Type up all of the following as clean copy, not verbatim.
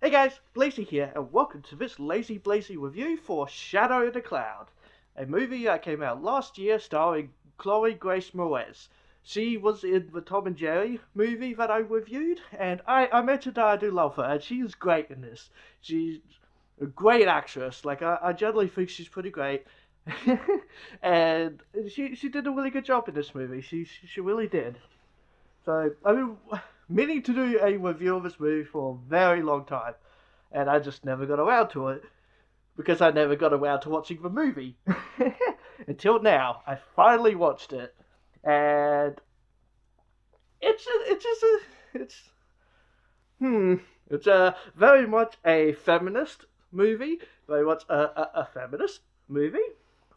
Hey guys, Blazie here, and welcome to this lazy Blazie review for Shadow in the Cloud, a movie that came out last year starring Chloe Grace Moretz. She was in the Tom and Jerry movie that I reviewed, and I mentioned that I do love her, and she is great in this. She's a great actress, I generally think she's pretty great, and she did a really good job in this movie, she really did. So, I've been meaning to do a review of this movie for a very long time, and I just never got around to it, because I never got around to watching the movie. Until now, I finally watched it, and it's it's very much a feminist movie, very much a feminist movie,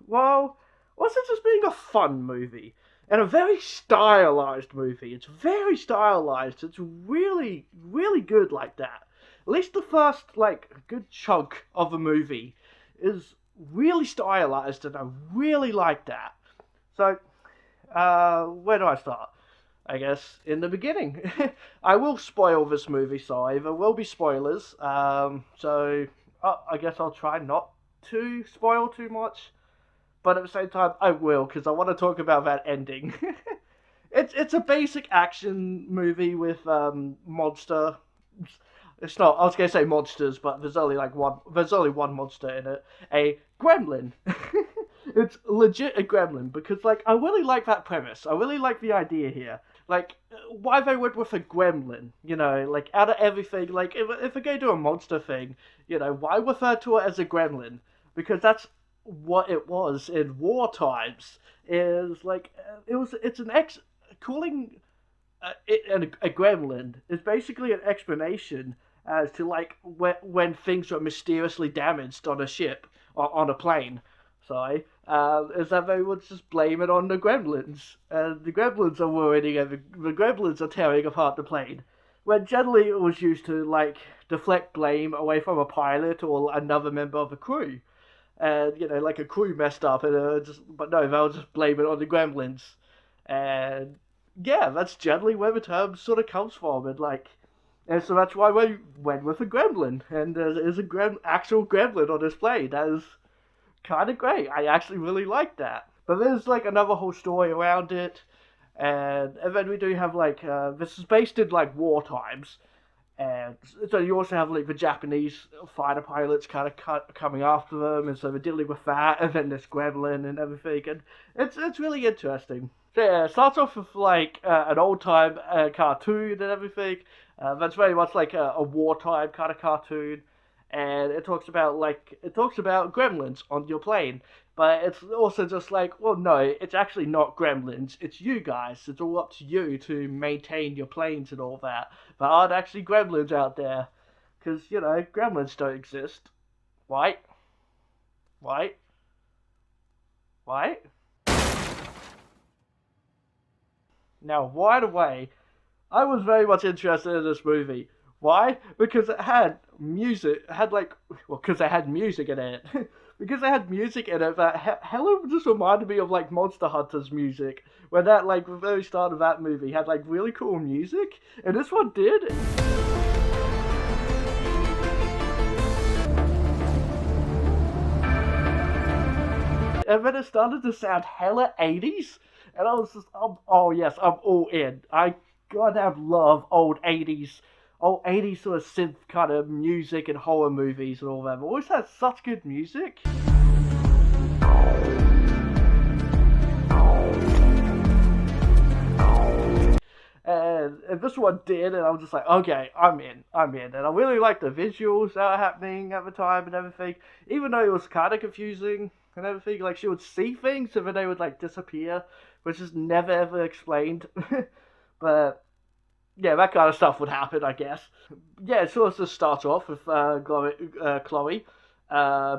while also just being a fun movie. And a very stylized movie. It's very stylized. It's really, really good like that. At least the first, good chunk of the movie is really stylized, and I really like that. So, where do I start? I guess in the beginning. I will spoil this movie, sorry. There will be spoilers. So, I guess I'll try not to spoil too much. But at the same time, I will, because I want to talk about that ending. It's a basic action movie with monster. It's not. I was gonna say monsters, but there's only one. There's only one monster in it. A gremlin. It's legit a gremlin because I really like that premise. I really like the idea here. Why they went with a gremlin. Out of everything. If they're gonna do a monster thing, why refer to it as a gremlin? Because that's what it was in war times. Calling it a gremlin is basically an explanation as to when things were mysteriously damaged on a ship or on a plane. Sorry, is that they would just blame it on the gremlins, and the gremlins are ruining everything. The gremlins are tearing apart the plane. When generally it was used to deflect blame away from a pilot or another member of the crew. And, a crew messed up, but no, they'll just blame it on the gremlins. And, yeah, that's generally where the term sort of comes from, and so that's why we went with a gremlin, and there's actual gremlin on display. That is kind of great. I actually really like that. But there's, another whole story around it, and then we do have, this is based in, war times. And so you also have the Japanese fighter pilots kind of coming after them, and so they're dealing with that, and then this gremlin and everything, and it's really interesting. So yeah, it starts off with an old time cartoon and everything. That's very much a wartime kind of cartoon, and it talks about gremlins on your plane. But it's also just well, no, it's actually not gremlins. It's you guys. It's all up to you to maintain your planes and all that. There aren't actually gremlins out there. Because, gremlins don't exist. Right? Right? Right? Now, right away, I was very much interested in this movie. Why? Because it had music. It had because it had music in it. Because it had music in it that hella just reminded me of Monster Hunter's music. When that the very start of that movie had really cool music, and this one did. And then it started to sound hella 80s, and I was just, oh yes, I'm all in. I goddamn love old 80s sort of synth kind of music and horror movies and all that. It always had such good music. And this one did, and I was just okay, I'm in. And I really liked the visuals that were happening at the time and everything, even though it was kind of confusing and everything. She would see things and then they would disappear, which is never ever explained. But yeah, that kind of stuff would happen, I guess. Yeah, it sort of just starts off with Chloe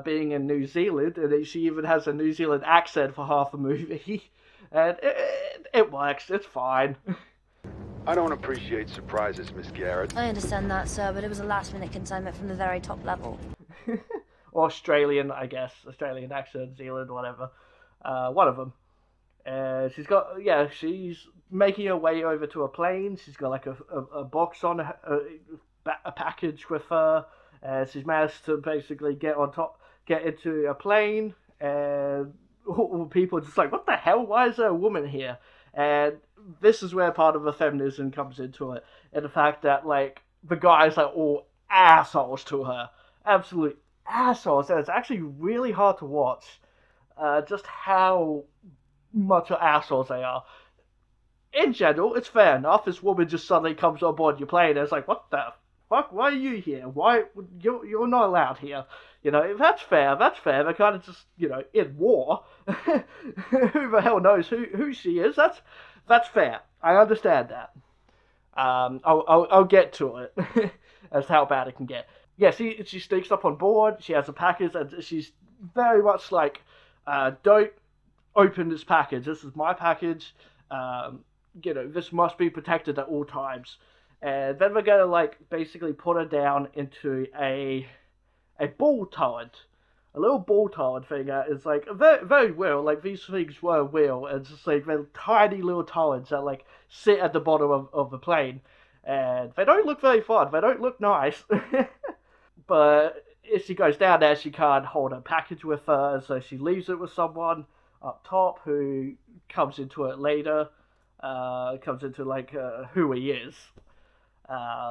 being in New Zealand, and she even has a New Zealand accent for half the movie. And it works, it's fine. I don't appreciate surprises, Miss Garrett. I understand that, sir, but it was a last-minute consignment from the very top level. Or Australian, I guess. Australian accent, Zealand, whatever. One of them. She's making her way over to a plane. She's got a box on a package with her, She's managed to basically get into a plane, and all people are just like, what the hell? Why is there a woman here? And this is where part of the feminism comes into it, and the fact that like the guys are all assholes to her, absolute assholes. And it's actually really hard to watch, just how much of assholes they are. In general, it's fair enough. This woman just suddenly comes on board your plane, and it's like, what the fuck? Why are you here? Why you're not allowed here? That's fair. That's fair. They're kind of just in war. Who the hell knows who she is? That's fair. I understand that. I'll get to it as to how bad it can get. Yeah, she sneaks up on board. She has a package, and she's very much like, don't open this package. This is my package. This must be protected at all times. And then we're gonna like basically put her down into a ball turret. A little ball turret thing is like very, very real. Like these things were real, and it's just like they're tiny little turrets that like sit at the bottom of the plane. And they don't look very fun. They don't look nice. But if she goes down there, she can't hold her package with her, so she leaves it with someone up top who comes into it later. Comes into like who he is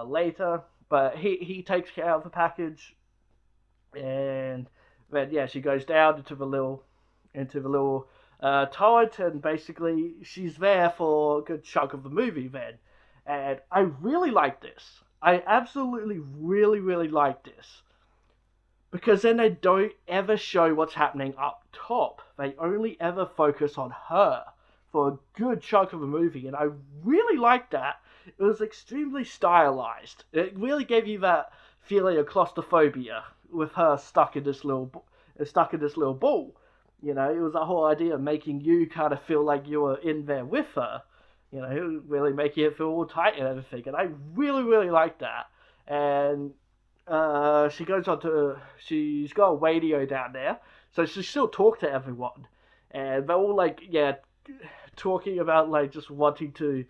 later, but he takes care of the package, and then yeah, she goes down into the little turret, and basically she's there for a good chunk of the movie then. And I really like this. I absolutely really, really like this. Because then they don't ever show what's happening up top. They only ever focus on her for a good chunk of the movie. And I really liked that. It was extremely stylized. It really gave you that feeling of claustrophobia with her stuck in this little ball. It was that whole idea of making you kind of feel like you were in there with her. Really making it feel all tight and everything. And I really, really liked that. And she's got a radio down there, so she still talk to everyone. And they're all like, yeah, talking about like just wanting to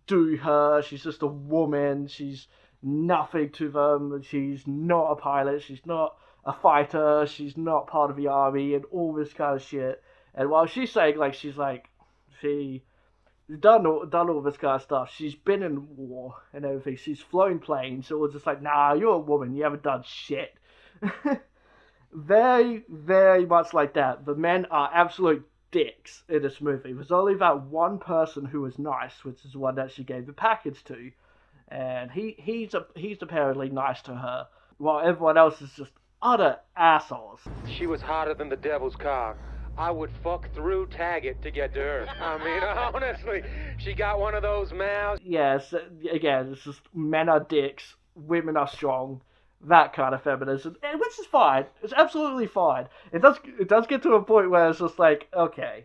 do her. She's just a woman. She's nothing to them. She's not a pilot. She's not a fighter. She's not part of the army and all this kind of shit. And while she's saying like she's done all this kind of stuff. She's been in war and everything. She's flown planes. So it's just like, nah, you're a woman. You haven't done shit. Very, very much like that. The men are absolute dicks in this movie. There's only that one person who was nice, which is the one that she gave the package to. And he's apparently nice to her, while everyone else is just utter assholes. She was hotter than the devil's cock. I would fuck through Taggart to get to her. I mean, honestly, she got one of those mouths. Yes, again, it's just men are dicks, women are strong, that kind of feminism, which is fine. It's absolutely fine. It does get to a point where it's just like, okay.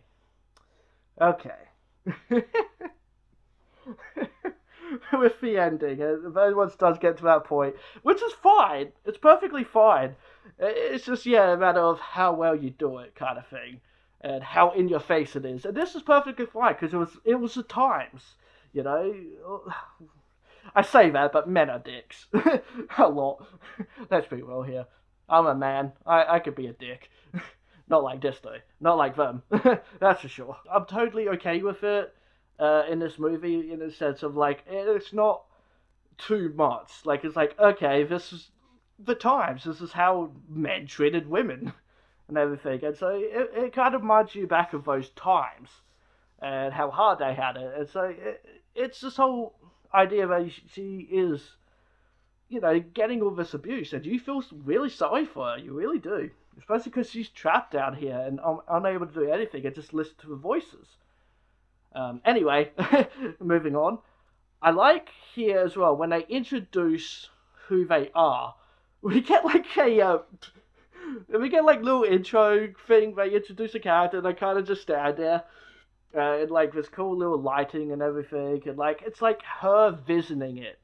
With the ending, it very much does get to that point, which is fine. It's perfectly fine. It's just, yeah, a matter of how well you do it, kind of thing, and how in your face it is. And this is perfectly fine because it was the times, I say that, but men are dicks a lot. Let's be real here. I'm a man. I could be a dick. Not like this though. Not like them. That's for sure. I'm totally okay with it. In this movie, in the sense of like, it's not too much. Like, it's like, okay, this is the times. This is how men treated women and everything. And so it kind of reminds you back of those times and how hard they had it. And so it's this whole idea that she is, getting all this abuse, and you feel really sorry for her. You really do. Especially because she's trapped down here and unable to do anything and just listen to the voices. Anyway, moving on. I like here as well, when they introduce who they are, we get like little intro thing. They introduce a character and they kind of just stand there, and like this cool little lighting and everything, and like it's like her visioning it,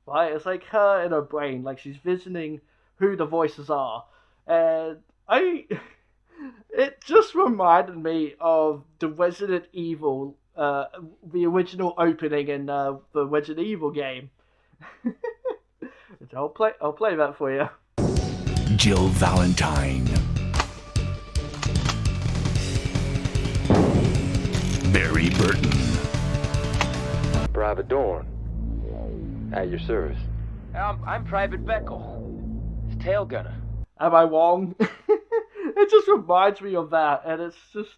right? It's like her in her brain, like she's visioning who the voices are, and it just reminded me of the Resident Evil. The original opening in the Resident Evil game. I'll play that for you. Jill Valentine, Barry Burton, Private Dorn. At your service. I'm Private Beckel. Tail gunner. Am I wrong? It just reminds me of that, and it's just...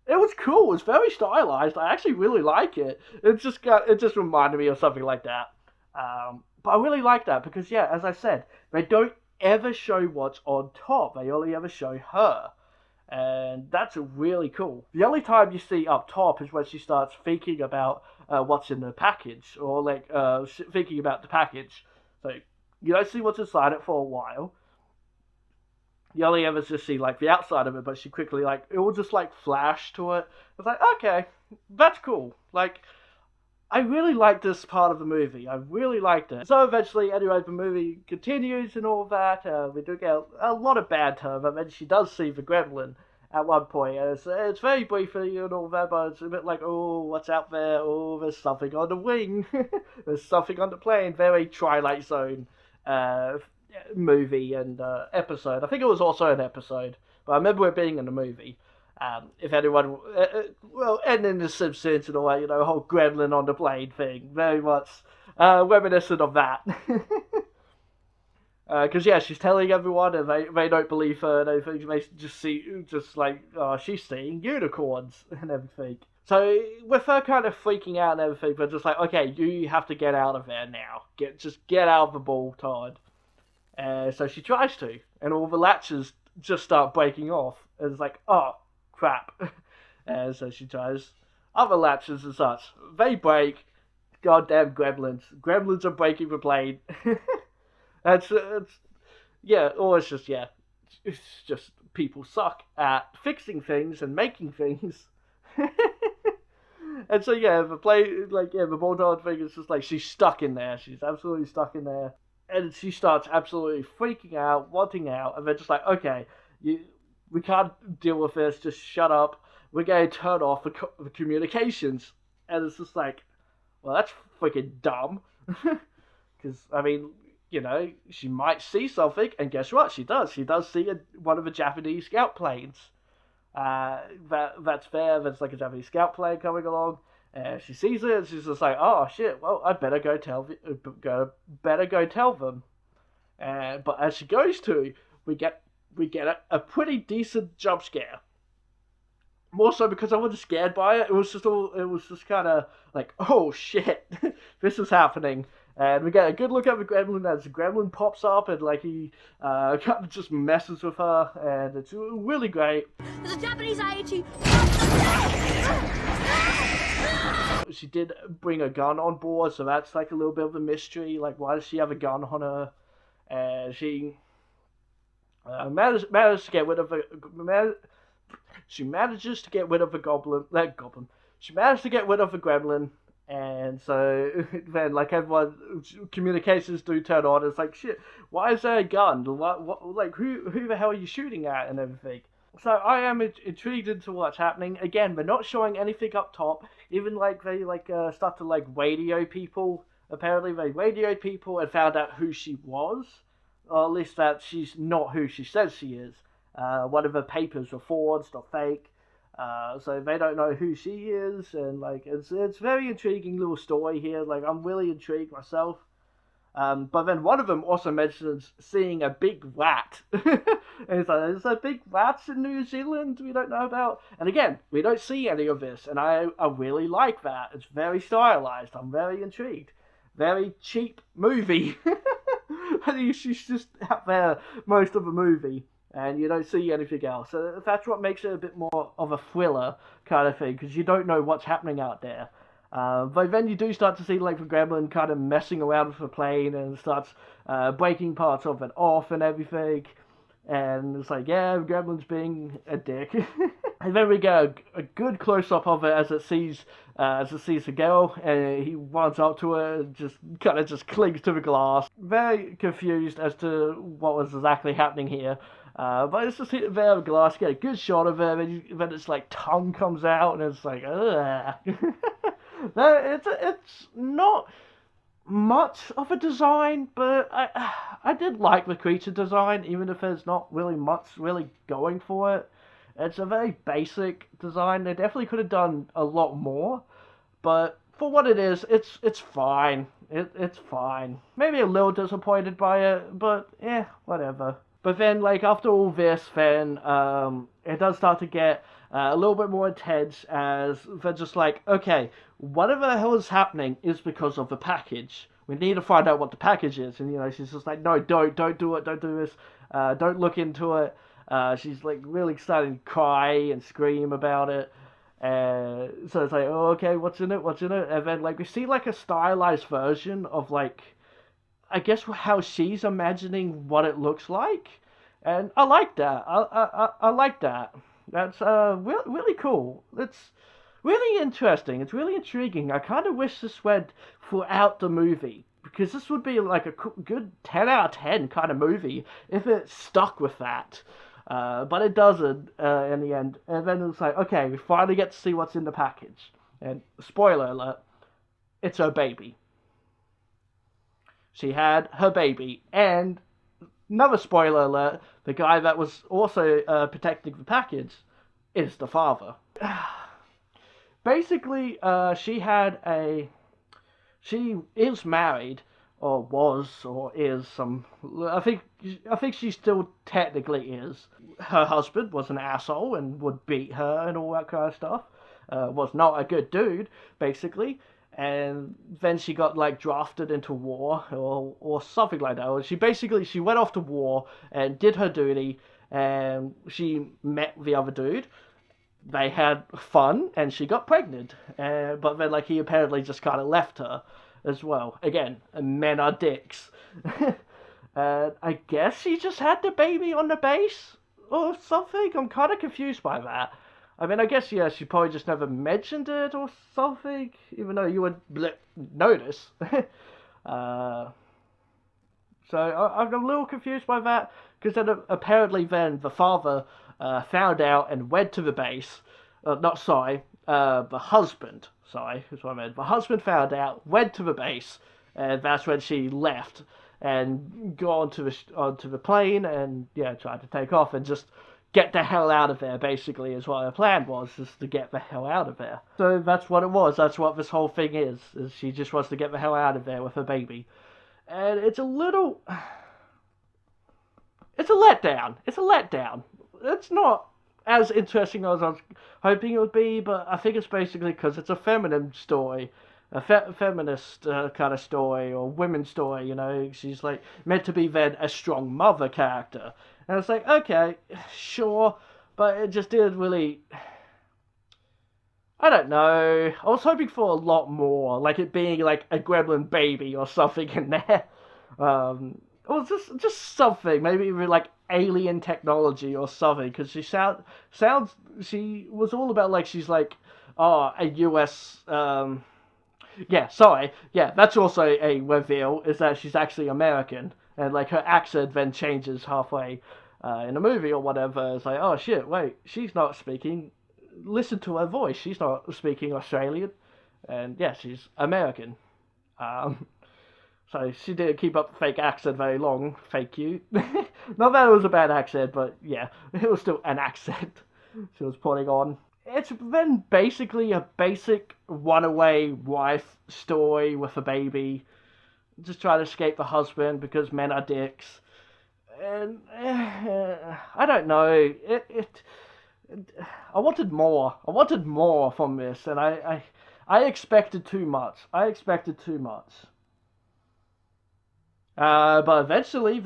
It was cool. It's very stylized. I actually really like it. It just reminded me of something like that. But I really like that because, yeah, as I said, they don't ever show what's on top. They only ever show her. And that's really cool. The only time you see up top is when she starts thinking about what's in the package, or like thinking about the package. So you don't see what's inside it for a while. You only ever just see like the outside of it, but she quickly like it will just like flash to it. It's like, okay, that's cool. Like, I really like this part of the movie. I really liked it. So eventually, anyway, the movie continues and all that. We do get a lot of bad time. I mean, she does see the gremlin at one point. And it's very briefly and all that, but it's a bit like, oh, what's out there? Oh, there's something on the wing. There's something on the plane. Very Twilight Zone movie and episode. I think it was also an episode, but I remember it being in the movie. If anyone, and in The Simpsons and all that, the whole gremlin on the plane thing, very much reminiscent of that. Because yeah, she's telling everyone, and they don't believe her, and everything. They just like, oh, she's seeing unicorns and everything. So with her kind of freaking out and everything, they're just like, okay, you have to get out of there now. Just get out of the ball, Todd. So she tries to, and all the latches just start breaking off. And it's like, oh, crap. And so she tries other latches and such. They break. Goddamn gremlins. Gremlins are breaking the plane. It's just people suck at fixing things and making things. And so yeah, the Bulldog thing is just like she's stuck in there. She's absolutely stuck in there. And she starts absolutely freaking out, wanting out, and they're just like, okay, we can't deal with this, just shut up. We're going to turn off the communications. And it's just like, well, that's freaking dumb. Because, I mean, she might see something, and guess what? She does. She does see one of the Japanese scout planes. That's there. There's like a Japanese scout plane coming along. And she sees it, and she's just like, "Oh shit! Well, I better go tell them." But as she goes to, we get a pretty decent jump scare. More so because I wasn't scared by it. It was just kind of like, "Oh shit, this is happening." And we get a good look at the gremlin as the gremlin pops up, and like he kind of just messes with her, and it's really great. There's a Japanese IAT. She did bring a gun on board, so that's like a little bit of a mystery. Like, why does she have a gun on her? And she managed to get rid of she manages to get rid of the goblin. She managed to get rid of the gremlin, and so then like everyone, communications do turn on. It's like, shit, why is there a gun? What like who the hell are you shooting at and everything? So I am intrigued into what's happening. Again, they're not showing anything up top. Even like they start to like radio people. Apparently they radioed people and found out who she was, or at least that she's not who she says she is. One of her papers were forged or fake, so they don't know who she is. And like it's very intriguing little story here. Like I'm really intrigued myself. But then one of them also mentions seeing a big rat. And it's like, there's a big rats in New Zealand we don't know about. And again, we don't see any of this, and I really like that. It's very stylized. I'm very intrigued. Very cheap movie. I think she's just out there most of the movie, and you don't see anything else. So that's what makes it a bit more of a thriller kind of thing, because you don't know what's happening out there. But then you do start to see like the gremlin kind of messing around with the plane and starts breaking parts of it off and everything. And it's like, yeah, the gremlin's being a dick. And then we get a good close-up of it as it sees the girl, and he runs up to her and just clings to the glass. Very confused as to what was exactly happening here. But it's just hitting there with the glass, get a good shot of it, and then it's like tongue comes out, and it's like, ugh. It's not much of a design, but I did like the creature design, even if there's not really much really going for it. It's a very basic design. They definitely could have done a lot more, but for what it is, it's fine. It's fine. Maybe a little disappointed by it, but whatever. But then, like, after all this, then it does start to get a little bit more intense, as they're just like, okay, whatever the hell is happening is because of the package. We need to find out what the package is. And, she's just like, no, don't do it, don't do this, don't look into it. She's, like, really starting to cry and scream about it. So it's like, oh, okay, what's in it? And then, like, we see, like, a stylized version of, like, I guess how she's imagining what it looks like, and I like that. I like that. That's really cool. It's really interesting. It's really intriguing. I kind of wish this went throughout the movie, because this would be like a good 10 out of 10 kind of movie if it stuck with that. But it doesn't in the end. And then it's like, okay, we finally get to see what's in the package. And spoiler alert, it's her baby. She had her baby, and another spoiler alert, the guy that was also protecting the package is the father. Basically, she is married, or was, or is I think she still technically is. Her husband was an asshole and would beat her and all that kind of stuff. Was not a good dude, basically. And then she got, like, drafted into war or something like that. She went off to war and did her duty, and she met the other dude. They had fun, and she got pregnant. But then, like, he apparently just kind of left her as well. Again, men are dicks. I guess she just had the baby on the base or something. I'm kind of confused by that. I mean, I guess, yeah, she probably just never mentioned it or something, even though you would notice. So I'm a little confused by that, because then apparently then the father found out and went to the base. The husband, is what I meant. The husband found out, went to the base, and that's when she left and got onto the plane and, tried to take off and just get the hell out of there, basically, is what her plan was, is to get the hell out of there. So that's what it was. That's what this whole thing is she just wants to get the hell out of there with her baby. And it's a letdown. It's a letdown. It's not as interesting as I was hoping it would be, but I think it's basically because it's a feminine story. A feminist kind of story, or women's story, She's, like, meant to be then a strong mother character. And it's like, okay, sure, but it just didn't really... I don't know. I was hoping for a lot more, like it being, like, a gremlin baby or something in there. Or just something, maybe even, like, alien technology or something, because she she was all about, like, she's, like, a US... that's also a reveal, is that she's actually American, and, like, her accent then changes halfway in the movie or whatever. It's like, oh shit, wait, she's not speaking, listen to her voice, she's not speaking Australian, and yeah, she's American. So she didn't keep up the fake accent very long, fake you. Not that it was a bad accent, but yeah, it was still an accent she was putting on. It's then basically a basic runaway wife story with a baby. Just trying to escape the husband because men are dicks. And I don't know. I wanted more. I wanted more from this, and I expected too much. But eventually,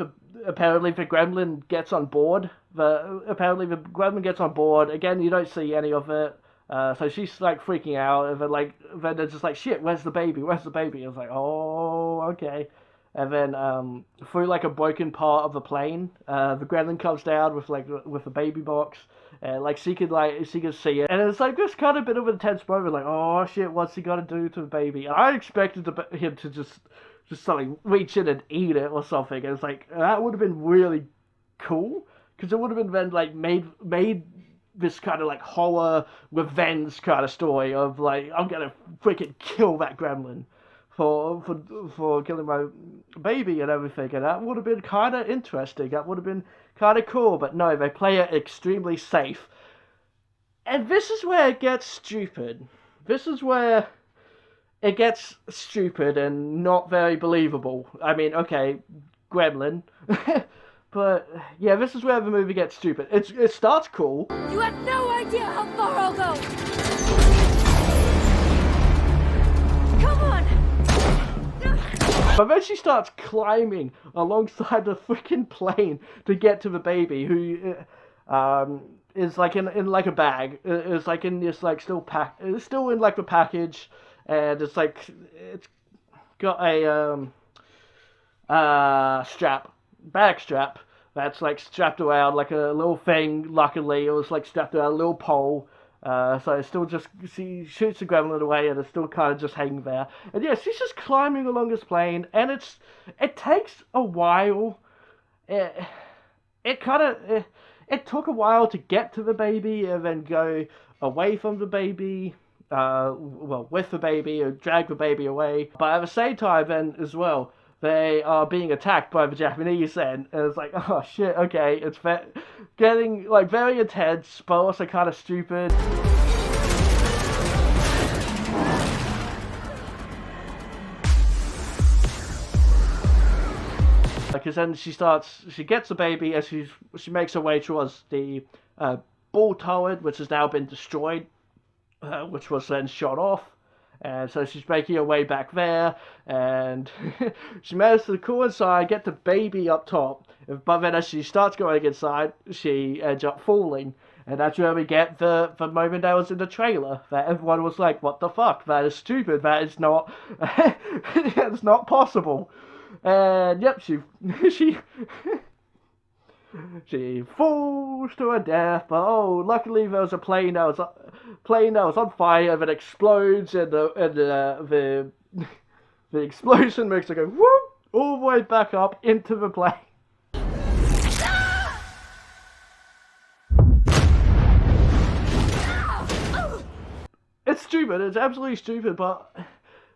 apparently the gremlin gets on board. Apparently the gremlin gets on board. Again, you don't see any of it. So she's, like, freaking out, and then they're just like, shit, where's the baby? I was like, oh, okay. And then through, like, a broken part of the plane, the gremlin comes down with a baby box, and, like, she can see it, and it's like this kind of bit of an intense moment, like, oh shit, what's he gonna do to the baby? And I expected him to just something, reach in and eat it or something. And it's like, that would have been really cool, because it would have been then, like, made this kind of, like, horror revenge kind of story of, like, I'm gonna freaking kill that gremlin for killing my baby and everything, and that would have been kind of interesting. That would have been kind of cool, but no, they play it extremely safe. And this is where it gets stupid. This is where it gets stupid and not very believable. I mean, okay, Gremlin. But, yeah, this is where the movie gets stupid. It starts cool. You have no idea how far I'll go! Come on! But then she starts climbing alongside the freaking plane to get to the baby, who is like in like a bag. It's like in this like it's still in like the package, and it's like it's got a bag strap that's like strapped around like a little thing. Luckily, it was like strapped around a little pole. So it's still just, she shoots the gremlin away and it's still kind of just hanging there. And yeah, she's just climbing along this plane, and it takes a while. It took a while to get to the baby and then go away from the baby, with the baby, or drag the baby away. But at the same time then as well, they are being attacked by the Japanese then, and it's like, oh shit, okay, it's getting like very intense, but also kind of stupid. Because then she gets the baby as she makes her way towards the ball turret, which has now been destroyed, which was then shot off. And so she's making her way back there, and she manages to go inside, get the baby up top, but then as she starts going inside, she ends up falling. And that's where we get the moment that was in the trailer, that everyone was like, what the fuck, that is stupid, that is not, that's not possible. And yep, she falls to her death, but oh, luckily there was a plane that was on fire that explodes, and the explosion makes it go whoop all the way back up into the plane. It's stupid. It's absolutely stupid. But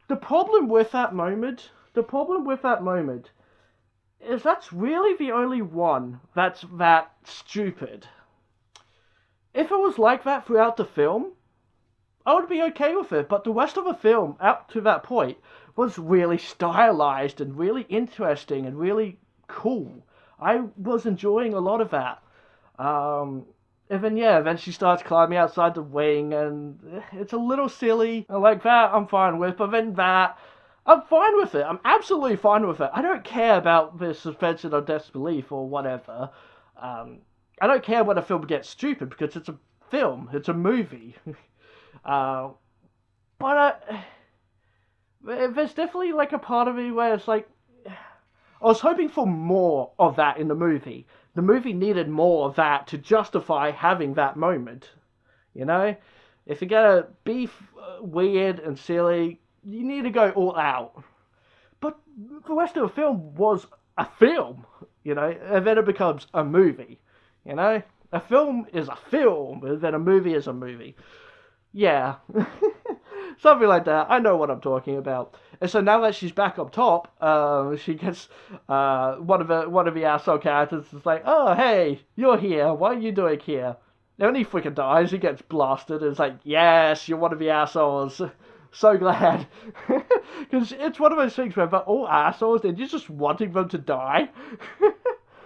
the problem with that moment is that's really the only one that's that stupid. If it was like that throughout the film, I would be okay with it, but the rest of the film, up to that point, was really stylized and really interesting and really cool. I was enjoying a lot of that. And then she starts climbing outside the wing, and it's a little silly. Like that, I'm fine with, but then that, I'm fine with it. I'm absolutely fine with it. I don't care about the suspension of disbelief or whatever. I don't care when a film gets stupid, because it's a film. It's a movie. But there's definitely like a part of me where it's like, I was hoping for more of that in the movie. The movie needed more of that to justify having that moment. You know? If you're gonna be weird and silly, you need to go all out. But the rest of the film was a film, you know, and then it becomes a movie, you know? A film is a film, and then a movie is a movie. Yeah. Something like that. I know what I'm talking about. And so now that she's back up top, she gets, one of the asshole characters is like, oh, hey, you're here, what are you doing here? And he freaking dies, he gets blasted, and it's like, yes, you're one of the assholes. So glad. Because it's one of those things where they're all assholes and you're just wanting them to die.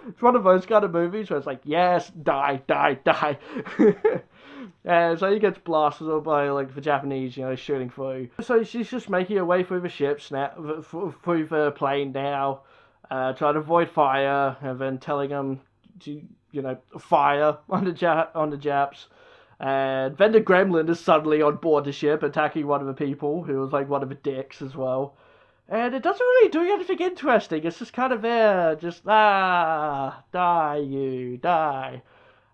It's one of those kind of movies where it's like, yes, die. And so he gets blasted by like the Japanese, you know, shooting through. So she's just making her way through the ships now, through the plane now, trying to avoid fire, and then telling them to, you know, fire on the Japs. And then the gremlin is suddenly on board the ship, attacking one of the people, who was like one of the dicks as well. And it doesn't really do anything interesting. It's just kind of there, just, die, you, die.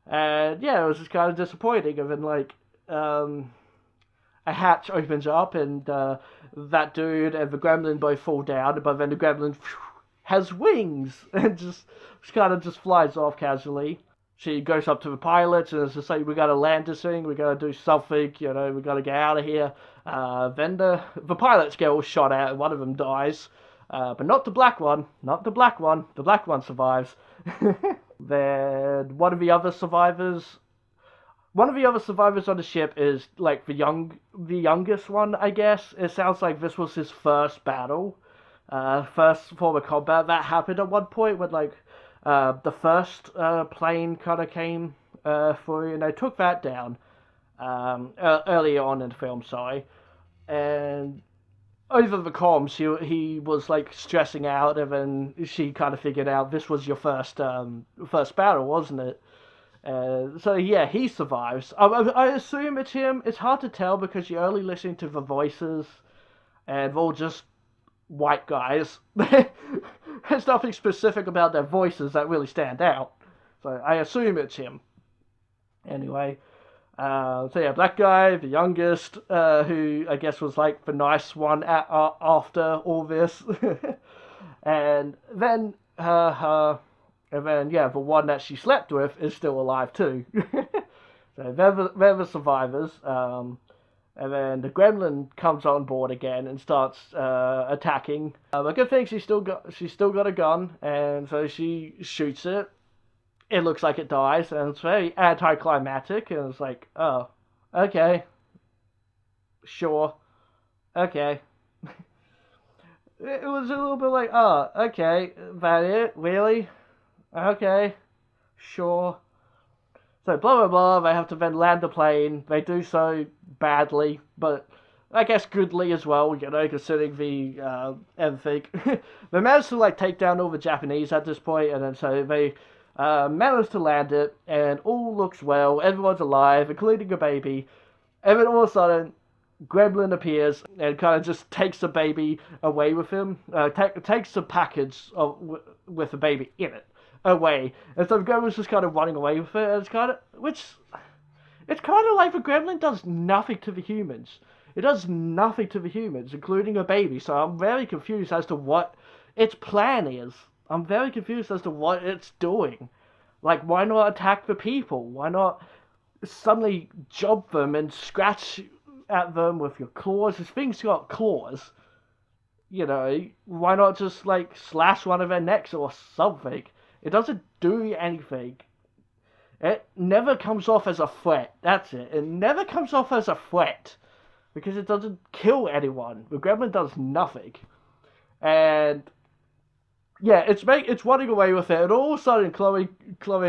And yeah, it was just kind of disappointing. And then, like, a hatch opens up, and that dude and the gremlin both fall down, but then the gremlin has wings, and just kind of just flies off casually. she goes up to the pilots and says, "Say we gotta land this thing. We gotta do something. We gotta get out of here." Then the pilots get all shot at, and one of them dies, but not the black one. Not the black one. The black one survives. Then one of the other survivors on the ship is like the youngest one, I guess. It sounds like this was his first battle, first form of combat that happened at one point when like the first plane kind of came through, and they took that down early on in the film. Sorry, and over the comms, he was like stressing out, and then she kind of figured out this was your first battle, wasn't it? So yeah, he survives. I assume it's him. It's hard to tell because you're only listening to the voices, and they're all just white guys. There's nothing specific about their voices that really stand out. So I assume it's him. Anyway, so yeah, black guy, the youngest, who I guess was like the nice one after all this, and then yeah, the one that she slept with is still alive too. So they're the survivors. And then the gremlin comes on board again and starts attacking. A good thing she's still got a gun, and so she shoots it. It looks like it dies, and it's very anticlimactic. And it's like, oh, okay, sure, okay. It was a little bit like, oh, okay, that it, really? Okay, sure. So blah blah blah, they have to then land the plane. They do so badly, but I guess goodly as well, considering the everything. They managed to like take down all the Japanese at this point, and then so they managed to land it, and all looks well. Everyone's alive, including a baby. And then all of a sudden, Gremlin appears and kind of just takes the baby away with him. Takes the package with the baby in it away, and so the gremlin's just kind of running away with it, and it's kind of like the gremlin does nothing to the humans. It does nothing to the humans, including a baby, so I'm very confused as to what its plan is. I'm very confused as to what it's doing. Like, why not attack the people? Why not suddenly jump them and scratch at them with your claws? This thing's got claws. Why not just, like, slash one of their necks or something? It doesn't do anything. It never comes off as a threat. That's it. It never comes off as a threat. Because it doesn't kill anyone. The gremlin does nothing. And yeah, it's running away with it. And all of a sudden, Chloe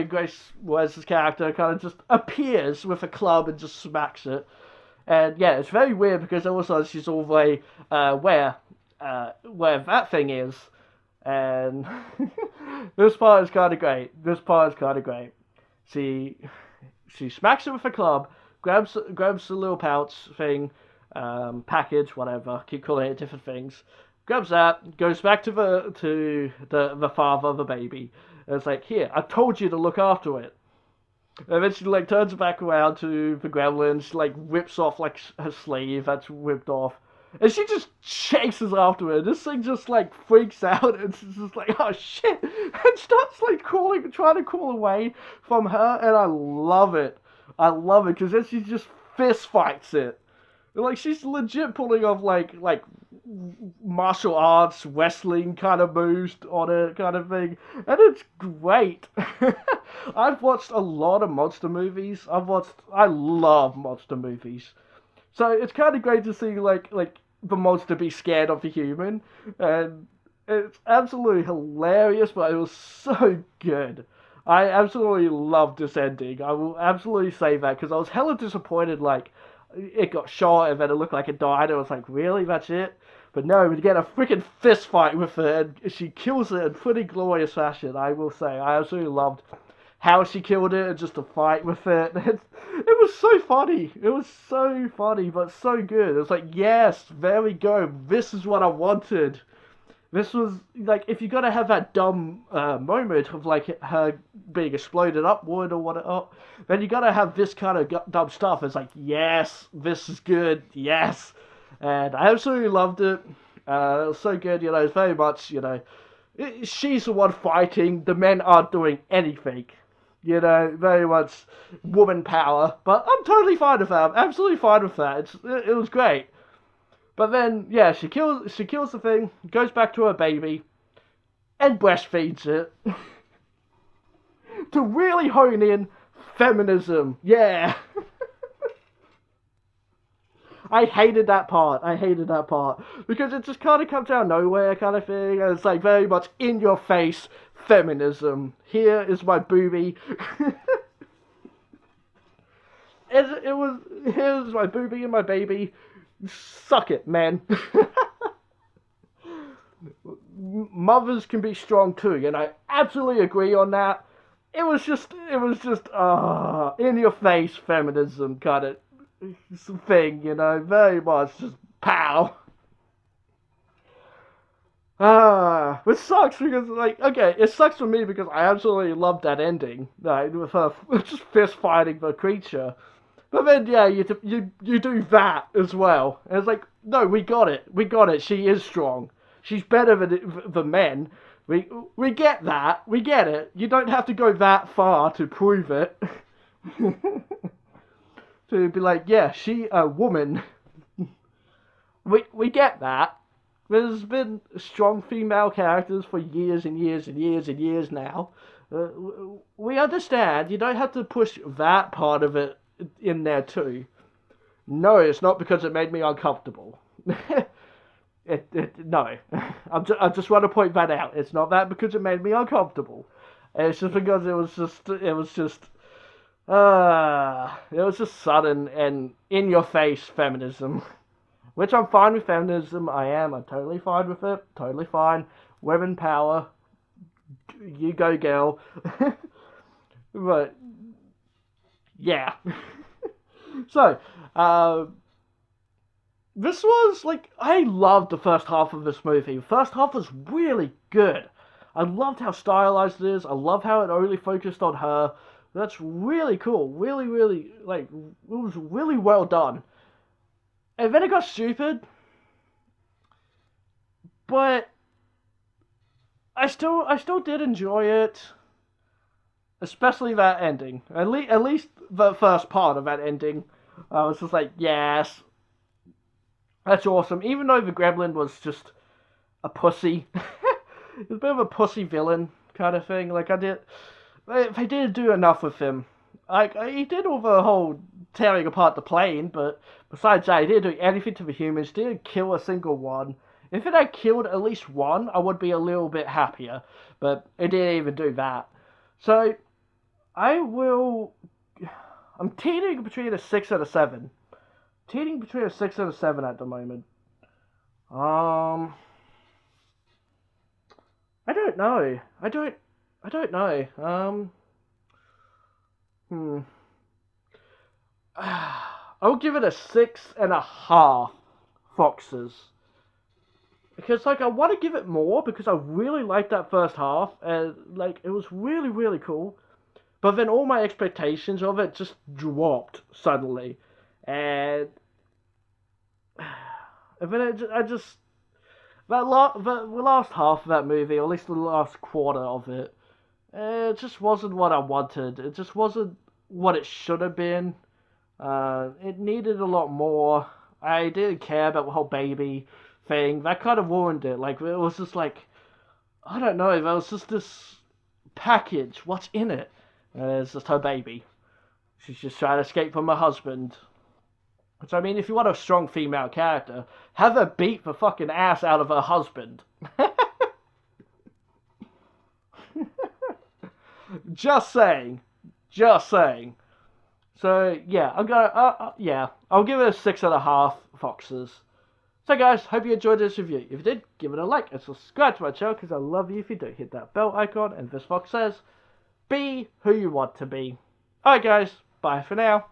Grace Moretz's character kind of just appears with a club and just smacks it. And yeah, it's very weird because all of a sudden she's all the way where that thing is. And this part is kind of great. She smacks it with a club, grabs the little pouch thing, package, whatever. Keep calling it different things. Grabs that, goes back to the father of the baby. And it's like, here, I told you to look after it. And then she like turns back around to the gremlin. She like whips off like her sleeve that's whipped off. And she just chases after her. This thing just like freaks out and she's just like, oh shit, and starts like trying to crawl away from her. And I love it because then she just fist fights it. Like she's legit pulling off like martial arts, wrestling kind of moves on it, kind of thing, and it's great. I've watched a lot of monster movies. I love monster movies. So it's kind of great to see like the monster be scared of the human, and it's absolutely hilarious. But it was so good. I absolutely loved this ending. I will absolutely say that because I was hella disappointed. Like it got shot and then it looked like it died. I was like, really? That's it? But no, we get a freaking fist fight with her, and she kills it in pretty glorious fashion. I will say, I absolutely loved how she killed it and just to fight with it. It was so funny. It was so funny, but so good. It was like, yes, there we go. This is what I wanted. This was, like, if you're gonna have that dumb moment of, like, her being exploded upward or whatever, then you gotta have this kind of dumb stuff. It's like, yes, this is good, yes. And I absolutely loved it. It was so good, it's very much, she's the one fighting. The men aren't doing anything. You know, very much woman power. But I'm totally fine with that. I'm absolutely fine with that. It was great. But then, yeah, she kills the thing, goes back to her baby, and breastfeeds it. To really hone in feminism. Yeah. I hated that part. Because it just kind of comes out of nowhere kind of thing. And it's like very much in your face feminism. Here is my boobie. Here's my boobie and my baby. Suck it, man. Mothers can be strong too, and I absolutely agree on that. It was just in your face feminism kind of thing, you know, very much just pow. Which sucks because, like, okay, it sucks for me because I absolutely loved that ending, like, with her just fist fighting the creature. But then, yeah, you do that as well. And it's like, no, we got it, she is strong. She's better than men. We get that, we get it. You don't have to go that far to prove it. To be like, yeah, she a woman. We get that. There's been strong female characters for years and years and years and years now. We understand. You don't have to push that part of it in there too. No, it's not because it made me uncomfortable. No. I just want to point that out. It's not that because it made me uncomfortable. It's just because it was just sudden and in-your-face feminism. Which I'm fine with feminism, I'm totally fine with it, totally fine. Women power, you go girl. But, yeah. So, this was, like, I loved the first half of this movie. The first half was really good. I loved how stylized it is, I love how it only focused on her. That's really cool. Really, really, like, it was really well done. And then it got stupid. But I still did enjoy it. Especially that ending. At least the first part of that ending. I was just like, yes. That's awesome. Even though the gremlin was just a pussy. It was a bit of a pussy villain kind of thing. Like, they didn't do enough with him. Like, he did all the whole tearing apart the plane, but besides that, he didn't do anything to the humans, didn't kill a single one. If it had killed at least one, I would be a little bit happier, but it didn't even do that. So, I'm teetering between a 6 and a 7. Teetering between a 6 and a 7 at the moment. I don't know. I don't know. I'll give it a 6.5 foxes. Because, like, I want to give it more because I really liked that first half. And, like, it was really, really cool. But then all my expectations of it just dropped suddenly. And then the last half of that movie, or at least the last quarter of it, it just wasn't what I wanted. It just wasn't what it should have been. It needed a lot more. I didn't care about the whole baby thing. That kind of ruined it. Like, it was just like, I don't know, there was just this package. What's in it? It's just her baby. She's just trying to escape from her husband. So, I mean, if you want a strong female character, have her beat the fucking ass out of her husband. Just saying. So, yeah, I'm gonna, I'll give it a 6.5 foxes. So, guys, hope you enjoyed this review. If you did, give it a like and subscribe to my channel, because I love you if you do. Hit that bell icon, and VitoFox says, be who you want to be. Alright, guys, bye for now.